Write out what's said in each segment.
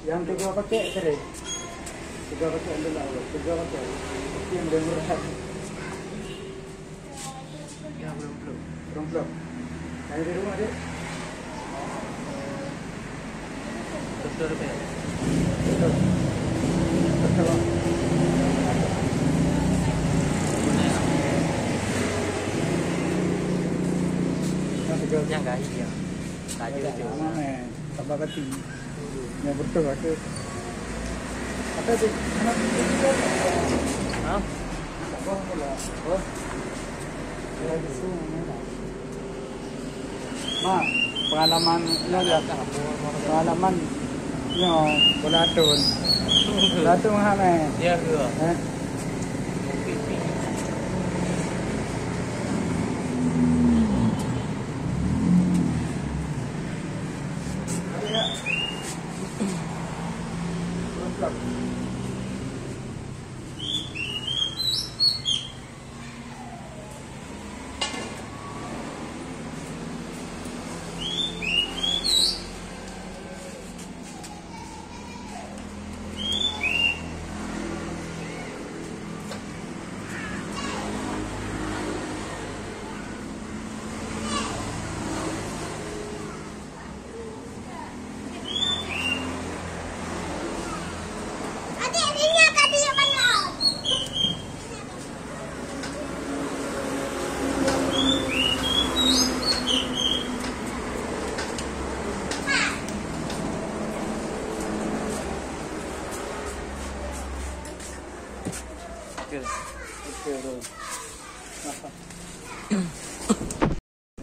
Yang tiga pakai tadi. Tiga pakai dulu lah. Tiga pakai. Yang lebih murah. Ya belum. Yang di rumah dia. Betul. Yang gaji ya. Gaji tu. Mana? Tambah kati. Yang betul aku. Apa tu? Hah? Oh, pula. Oh. Lagi semua. Ma, pengalaman ni pengalaman ni Bolatun. Bolatun mana? Dia ke?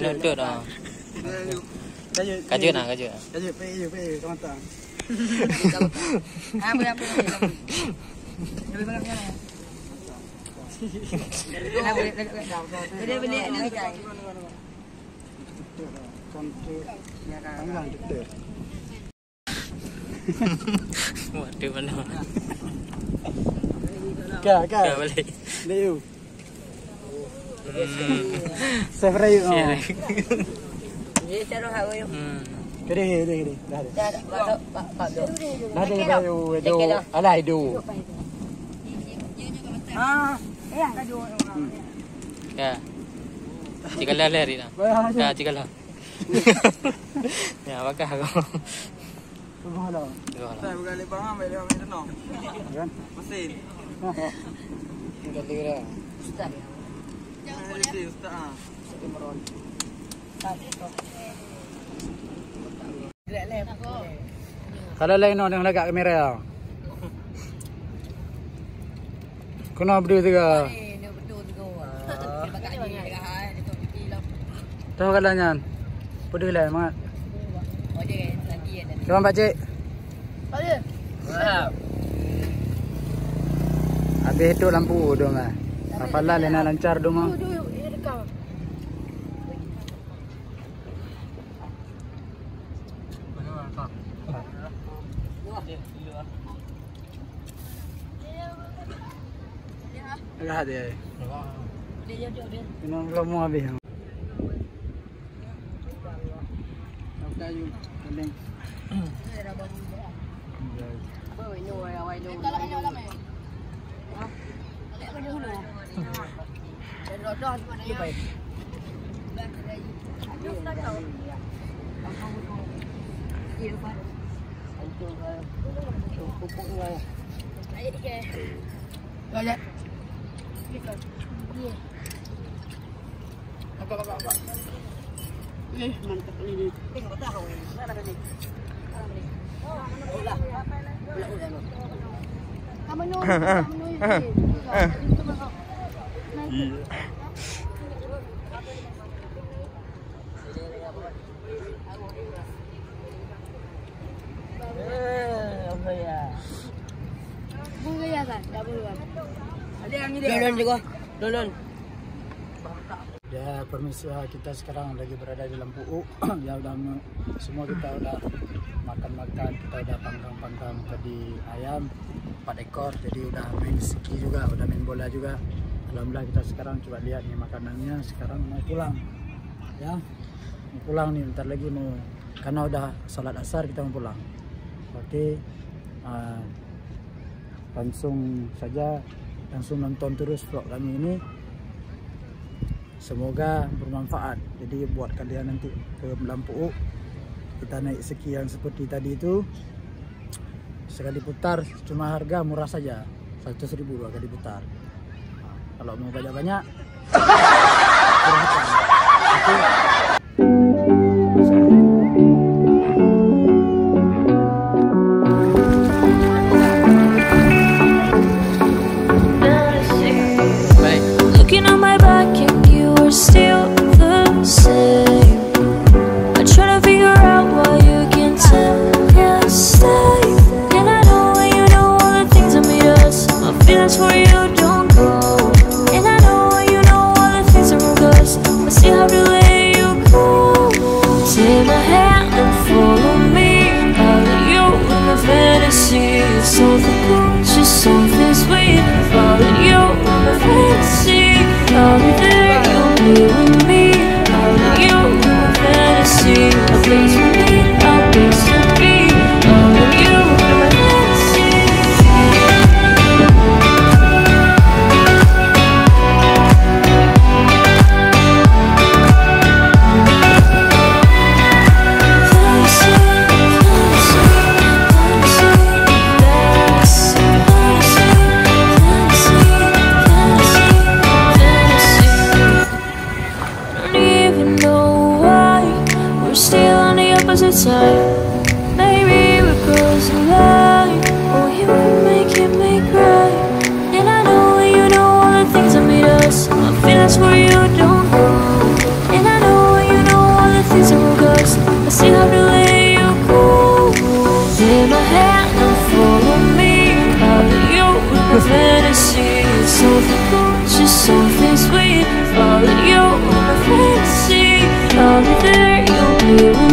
Lutut dah. Kaji nak. Kaji pay teman-teman. Berapa? Beli ni kan. Contoh tangan kita. Waduh mana? Kak. Boleh. Leu. Saya rayu. Dia taruh hawa yo. Kede. Dah. Dah do. Alai do. Yang kado. Ya. Jika lalar ni nak. Ya, jika lah. Ya, bakal aku. Subhanallah. Saya bukan lepang ambil dia ambil tenang. Kan? Mesin. Kita kira. Ustaz. Jangan dia ustaz. Kalau lain nak yang lagak kamera. Kena berdua juga. Tahu kalanya. Pedih lah mat. Kau Pak Cik. Habis itu lampu dong ah. Apalah lena lancar dong ah. Agak dia. Ini belum habis. Kayu, kening. Mantap ini. Tengok tahu ini. Mana tadi? Ulah. Kamu nol. Bunga ya kan? Tak boleh. Ada yang ini. Dolon juga. Dolon. Ya, permisi, kita sekarang lagi berada di Lampu U. Ya udah semua kita udah makan-makan, kita udah panggang-panggang tadi ayam 4 ekor, jadi udah main ski juga, udah main bola juga. Alhamdulillah kita sekarang coba lihat nih makanannya. Sekarang mau pulang ya, mau pulang nih, bentar lagi mau, karena udah sholat asar kita mau pulang. Oke, langsung nonton terus vlog kami ini, semoga bermanfaat. Jadi buat kalian nanti ke Lampu kita naik sekian seperti tadi itu, sekali putar cuma harga murah saja, 100.000 dua kali putar. Kalau mau banyak-banyak silahkan. Oke. Looking on my back and you are still the same. I try to figure out why you can't tell me stay. And I know when you know all the things that made us. My feelings for you don't go. And I know when you know all the things that wrong us. I still have to let you go. Take my hand and follow me. I'll let you in my fantasy. Something cool, just something sweet. Follow you in my fantasy. I'll be there, you'll be with me. I'll let you in my fantasy. A place for me, a place to be. I'll let you in my fantasy. Side. Maybe we're girls alive. Oh, you would make me cry. And I know when you know all the things that made us. My feelings for you don't go. And I know when you know all the things that broke us. I still have to let you go. Take my hand and follow me. I'll let you in my fantasy. Something cool, just something sweet. I'll let you in my fantasy. I'll be there, you'll be with me.